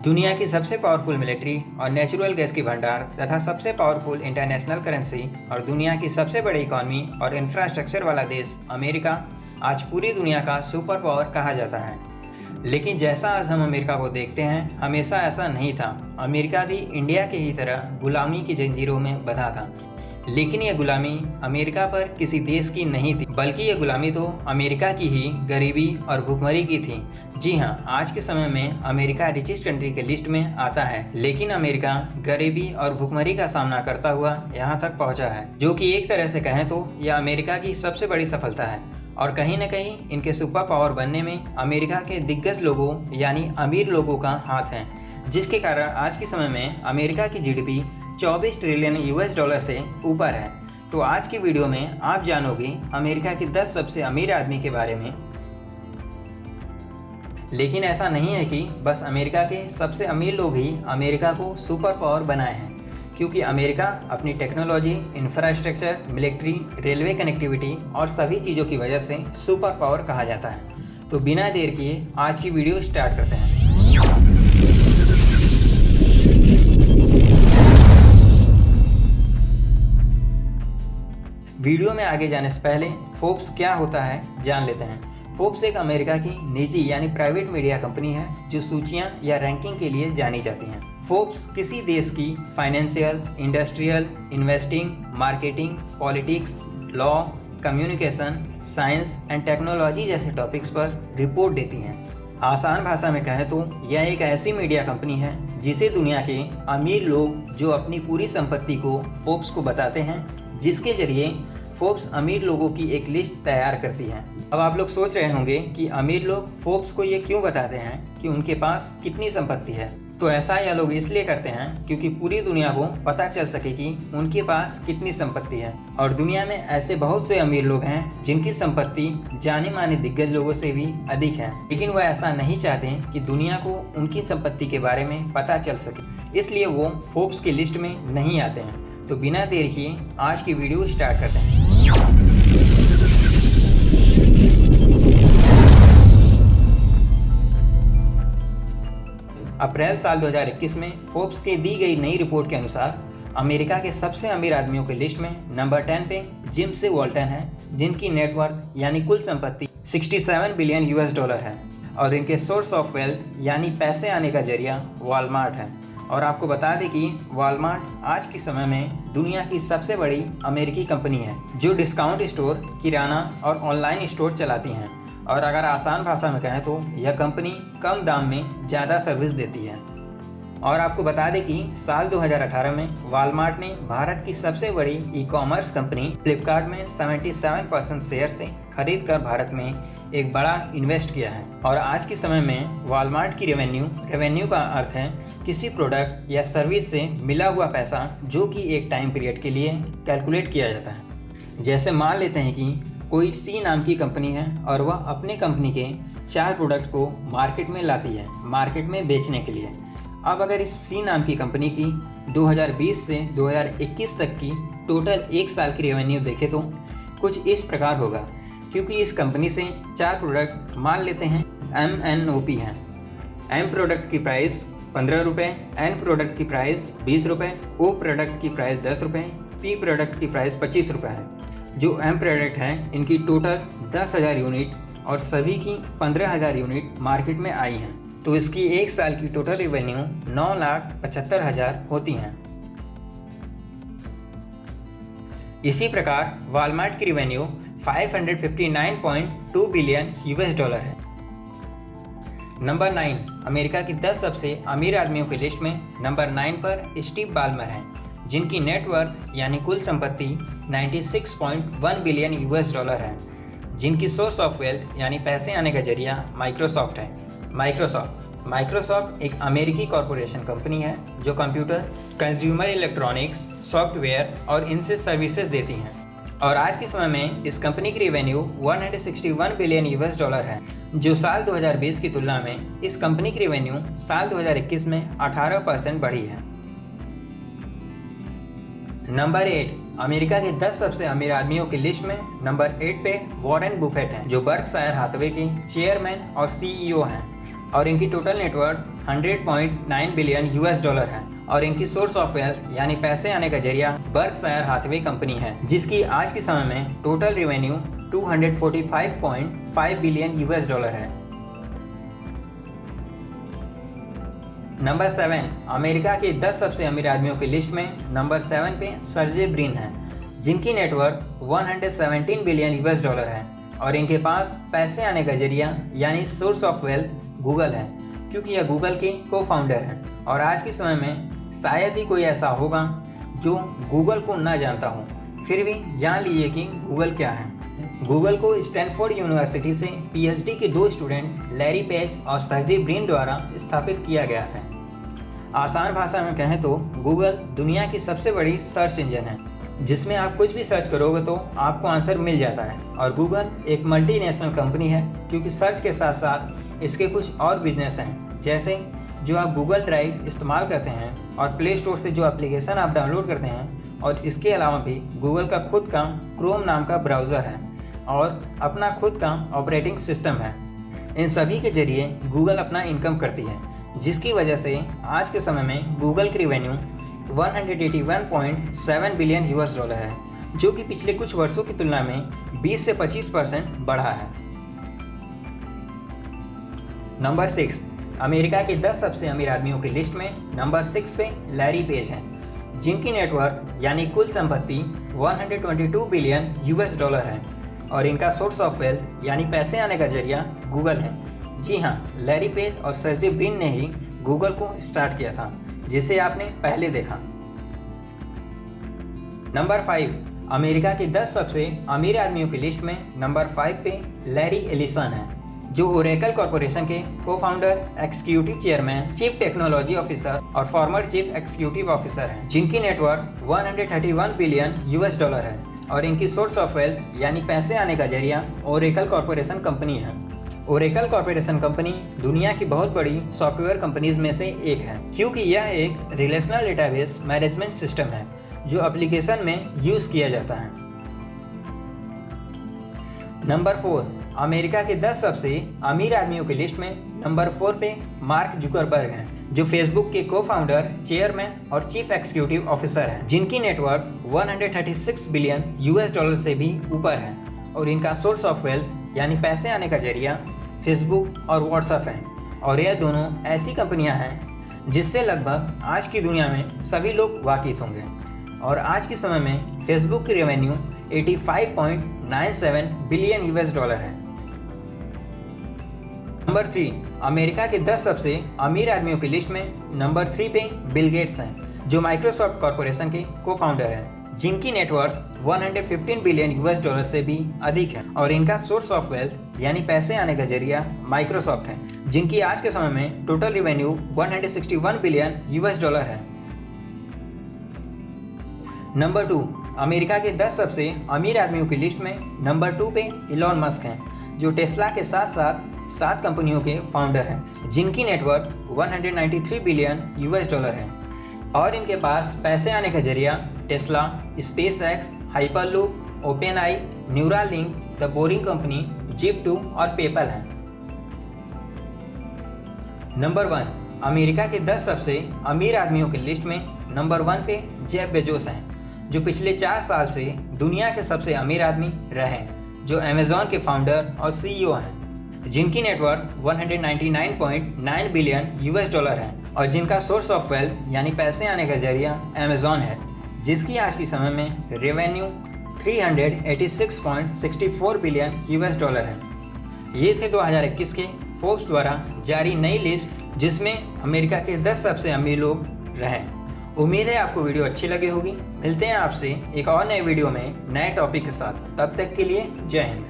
दुनिया की सबसे पावरफुल मिलिट्री और नेचुरल गैस की भंडार तथा सबसे पावरफुल इंटरनेशनल करेंसी और दुनिया की सबसे बड़ी इकॉनमी और इंफ्रास्ट्रक्चर वाला देश अमेरिका आज पूरी दुनिया का सुपर पावर कहा जाता है। लेकिन जैसा आज हम अमेरिका को देखते हैं, हमेशा ऐसा नहीं था। अमेरिका भी इंडिया के ही तरह गुलामी की जंजीरों में बंधा था। लेकिन यह गुलामी अमेरिका पर किसी देश की नहीं थी, बल्कि यह गुलामी तो अमेरिका की ही गरीबी और भुखमरी की थी। जी हाँ, आज के समय में अमेरिका रिचेस्ट कंट्री के लिस्ट में आता है, लेकिन अमेरिका गरीबी और भुखमरी का सामना करता हुआ यहाँ तक पहुँचा है, जो कि एक तरह से कहें तो यह अमेरिका की सबसे बड़ी सफलता है। और कहीं न कहीं इनके सुपर पावर बनने में अमेरिका के दिग्गज लोगों यानी अमीर लोगों का हाथ है, जिसके कारण आज के समय में अमेरिका की जीडीपी 24 ट्रिलियन यूएस डॉलर से ऊपर है। तो आज की वीडियो में आप जानोगे अमेरिका के 10 सबसे अमीर आदमी के बारे में। लेकिन ऐसा नहीं है कि बस अमेरिका के सबसे अमीर लोग ही अमेरिका को सुपर पावर बनाए हैं, क्योंकि अमेरिका अपनी technology, infrastructure, military, railway connectivity और सभी चीज़ों की वजह से सुपर पावर कहा जाता है। तो बिना देर किए आज की वीडियो स्टार्ट करते हैं। वीडियो में आगे जाने से पहले फोर्ब्स क्या होता है जान लेते हैं। फोर्ब्स एक अमेरिका की निजी यानी प्राइवेट मीडिया कंपनी है जो सूचियां या रैंकिंग के लिए जानी जाती हैं। फोर्ब्स किसी देश की financial, industrial, investing, marketing, politics, law, communication, science and technology जैसे टॉपिक्स पर रिपोर्ट देती हैं। आसान भाषा में कहें तो यह एक ऐसी मीडिया कंपनी है जिसे दुनिया के अमीर लोग जो अपनी पूरी संपत्ति को फोर्ब्स को बताते हैं, जिसके जरिए फोर्ब्स अमीर लोगों की एक लिस्ट तैयार करती है। अब आप लोग सोच रहे होंगे कि अमीर लोग फोर्ब्स को ये क्यों बताते हैं कि उनके पास कितनी संपत्ति है। तो ऐसा यह लोग इसलिए करते हैं क्योंकि पूरी दुनिया को पता चल सके कि उनके पास कितनी संपत्ति है। और दुनिया में ऐसे बहुत से अमीर लोग हैं जिनकी संपत्ति जाने माने दिग्गज लोगों से भी अधिक है, लेकिन वह ऐसा नहीं चाहते कि दुनिया को उनकी संपत्ति के बारे में पता चल सके, इसलिए वो फोर्ब्स की लिस्ट में नहीं आते हैं। तो बिना देर किए आज की वीडियो स्टार्ट करते हैं। अप्रैल साल 2021 में फोर्ब्स की दी गई नई रिपोर्ट के अनुसार अमेरिका के सबसे अमीर आदमियों की लिस्ट में नंबर 10 पे जिम्स वॉल्टन है, जिनकी नेटवर्थ यानी कुल संपत्ति 67 बिलियन यूएस डॉलर है। और इनके सोर्स ऑफ वेल्थ यानी पैसे आने का जरिया वॉलमार्ट है। और आपको बता दें कि वॉलमार्ट आज के समय में दुनिया की सबसे बड़ी अमेरिकी कंपनी है जो डिस्काउंट स्टोर, किराना और ऑनलाइन स्टोर चलाती हैं। और अगर आसान भाषा में कहें तो यह कंपनी कम दाम में ज़्यादा सर्विस देती है। और आपको बता दें कि साल 2018 में वॉलमार्ट ने भारत की सबसे बड़ी ई कॉमर्स कंपनी फ्लिपकार्ट में 77% शेयर से खरीद कर भारत में एक बड़ा इन्वेस्ट किया है। और आज के समय में वॉलमार्ट की रेवेन्यू का अर्थ है किसी प्रोडक्ट या सर्विस से मिला हुआ पैसा जो कि एक टाइम पीरियड के लिए कैलकुलेट किया जाता है। जैसे मान लेते हैं कि कोई सी नाम की कंपनी है और वह अपने कंपनी के 4 प्रोडक्ट को मार्केट में लाती है मार्केट में बेचने के लिए। अब अगर इस सी नाम की कंपनी की 2020 से 2021 तक की टोटल एक साल की रेवेन्यू देखें तो कुछ इस प्रकार होगा, क्योंकि इस कंपनी से 4 प्रोडक्ट मान लेते हैं MNOP हैं। M प्रोडक्ट की प्राइस 15 रुपये, N प्रोडक्ट की प्राइस 20 रुपये, O प्रोडक्ट की प्राइस 10 रुपये, P प्रोडक्ट की प्राइस 25 रुपये है। जो M प्रोडक्ट हैं इनकी टोटल 10,000 यूनिट और सभी की 15,000 यूनिट मार्केट में आई हैं। तो इसकी एक साल की टोटल रेवेन्यू 9,75,000 होती हैं। इसी प्रकार वॉलमार्ट की रेवेन्यू 559.2 बिलियन यूएस डॉलर है। नंबर 9 अमेरिका की 10 सबसे अमीर आदमियों की लिस्ट में नंबर 9 पर स्टीव बाल्मर हैं, जिनकी नेटवर्थ यानी कुल संपत्ति 96.1 बिलियन यूएस डॉलर है। जिनकी सोर्स ऑफ वेल्थ यानी पैसे आने का जरिया माइक्रोसॉफ्ट है। माइक्रोसॉफ्ट एक अमेरिकी कॉरपोरेशन कंपनी है जो कंप्यूटर, कंज्यूमर इलेक्ट्रॉनिक्स, सॉफ्टवेयर और इनसे सर्विसेज देती हैं। और आज के समय में इस कंपनी की रेवेन्यू 161 बिलियन यूएस डॉलर है, जो साल 2020 की तुलना में इस कंपनी की रेवेन्यू साल 2021 में 18% बढ़ी है। नंबर 8 अमेरिका के 10 सबसे अमीर आदमियों की लिस्ट में नंबर 8 पे वॉरेन बुफेट हैं, जो बर्कशायर हाथवे के चेयरमैन और CEO हैं। और इनकी total net worth 100.9 billion US dollar है और इनकी सोर्स ऑफ वेल्थ यानी पैसे आने का जरिया बर्कशायर हाथवे कंपनी है, जिसकी आज के समय में total revenue 245.5 billion US dollar है। नंबर 7, अमेरिका के 10 सबसे अमीर आदमियों की लिस्ट में नंबर 7 पे सर्जे ब्रिन है, जिनकी नेटवर्थ 117 बिलियन यूएस डॉलर है और इनके पास पैसे आने का जरिया यानी सोर्स ऑफ वेल्थ गूगल है, क्योंकि यह गूगल के को फाउंडर हैं और आज के समय में शायद ही कोई ऐसा होगा जो गूगल को ना जानता हो। फिर भी जान लीजिए कि गूगल क्या है। गूगल को स्टैनफोर्ड यूनिवर्सिटी से पीएचडी के 2 स्टूडेंट लैरी पेज और सर्जे ब्रिन द्वारा स्थापित किया गया था। आसान भाषा में कहें तो गूगल दुनिया की सबसे बड़ी सर्च इंजन है, जिसमें आप कुछ भी सर्च करोगे तो आपको आंसर मिल जाता है। और गूगल एक मल्टीनेशनल कंपनी है, क्योंकि सर्च के साथ साथ इसके कुछ और बिजनेस हैं, जैसे जो आप गूगल ड्राइव इस्तेमाल करते हैं और प्ले स्टोर से जो एप्लीकेशन आप डाउनलोड करते हैं, और इसके अलावा भी गूगल का खुद का क्रोम नाम का ब्राउज़र है और अपना खुद का ऑपरेटिंग सिस्टम है। इन सभी के जरिए गूगल अपना इनकम करती है, जिसकी वजह से आज के समय में गूगल की रेवेन्यू 181.7 बिलियन यूएस डॉलर है, जो कि पिछले कुछ वर्षों की तुलना में 20 से 25% बढ़ा है। नंबर 6, अमेरिका के 10 सबसे अमीर आदमियों की लिस्ट में नंबर 6 पे लैरी पेज हैं, जिनकी नेटवर्थ यानी कुल संपत्ति 122 बिलियन यूएस डॉलर है और इनका सोर्स ऑफ वेल्थ यानी पैसे आने का जरिया गूगल है। जी हाँ, लैरी पेज और सर्जे ब्रिन ने ही गूगल को स्टार्ट किया था, जिसे आपने पहले देखा। नंबर 5, अमेरिका के 10 सबसे अमीर आदमियों की लिस्ट में नंबर 5 पे लैरी एलिसन है, जो ओरेकल कॉरपोरेशन के को founder, executive chairman, chief technology officer और फॉर्मर चीफ एग्जीक्यूटिव ऑफिसर हैं, जिनकी नेटवर्थ 131 बिलियन यूएस डॉलर है और इनकी सोर्स ऑफ वेल्थ यानी पैसे आने का जरिया ओरेकल कॉरपोरेशन कंपनी है। ओरेकल कॉरपोरेशन कंपनी दुनिया की बहुत बड़ी सॉफ्टवेयर कंपनीज में से एक है, क्योंकि यह एक रिलेशनल डेटाबेस मैनेजमेंट सिस्टम है जो एप्लीकेशन में यूज किया जाता है। नंबर 4, अमेरिका के 10 सबसे अमीर आदमियों की लिस्ट में नंबर 4 पे मार्क जुकरबर्ग हैं, जो फेसबुक के को फाउंडर, चेयरमैन और चीफ एग्जीक्यूटिव ऑफिसर हैं, जिनकी नेटवर्थ 136 बिलियन यूएस डॉलर से भी ऊपर है और इनका सोर्स ऑफ वेल्थ यानी पैसे आने का जरिया फेसबुक और व्हाट्सएप है। और यह दोनों ऐसी कंपनियां हैं जिससे लगभग आज की दुनिया में सभी लोग वाकिफ होंगे। और आज के समय में फेसबुक की रेवेन्यू 85.97 बिलियन यूएस डॉलर है। नंबर 3, अमेरिका के 10 सबसे अमीर आदमियों की लिस्ट में नंबर 3 पे बिल गेट्स हैं, जो माइक्रोसॉफ्ट कॉरपोरेशन के को फाउंडर हैं, जिनकी नेटवर्थ 115 बिलियन यूएस डॉलर से भी अधिक है और इनका सोर्स ऑफ वेल्थ यानी पैसे आने का जरिया माइक्रोसॉफ्ट है, जिनकी आज के समय में total revenue 161 billion US dollar है। नंबर 2, अमेरिका के 10 सबसे अमीर आदमियों की लिस्ट में नंबर 2 पे इलॉन मस्क हैं, जो टेस्ला के साथ साथ 7 कंपनियों के फाउंडर हैं, जिनकी नेटवर्थ 193 बिलियन यूएस डॉलर है और इनके पास पैसे आने का जरिया Tesla, SpaceX, Hyperloop, OpenAI, Neuralink, the Boring Company, Zip2 और पेपल हैं। नंबर 1, अमेरिका के 10 सबसे अमीर आदमियों की लिस्ट में नंबर 1 पे जेफ बेजोस हैं, जो पिछले 4 साल से दुनिया के सबसे अमीर आदमी रहे हैं, जो अमेज़ॉन के फाउंडर और सीईओ हैं, जिनकी नेटवर्थ 199.9 बिलियन यूएस डॉलर है और जिनका सोर्स ऑफ वेल्थ यानी पैसे आने का जरिया अमेज़ॉन है, जिसकी आज के समय में रेवेन्यू 386.64 बिलियन यूएस डॉलर है। ये थे 2021 के फोर्ब्स द्वारा जारी नई लिस्ट, जिसमें अमेरिका के 10 सबसे अमीर लोग रहे। उम्मीद है आपको वीडियो अच्छी लगी होगी। मिलते हैं आपसे एक और नए वीडियो में नए टॉपिक के साथ। तब तक के लिए जय हिंद।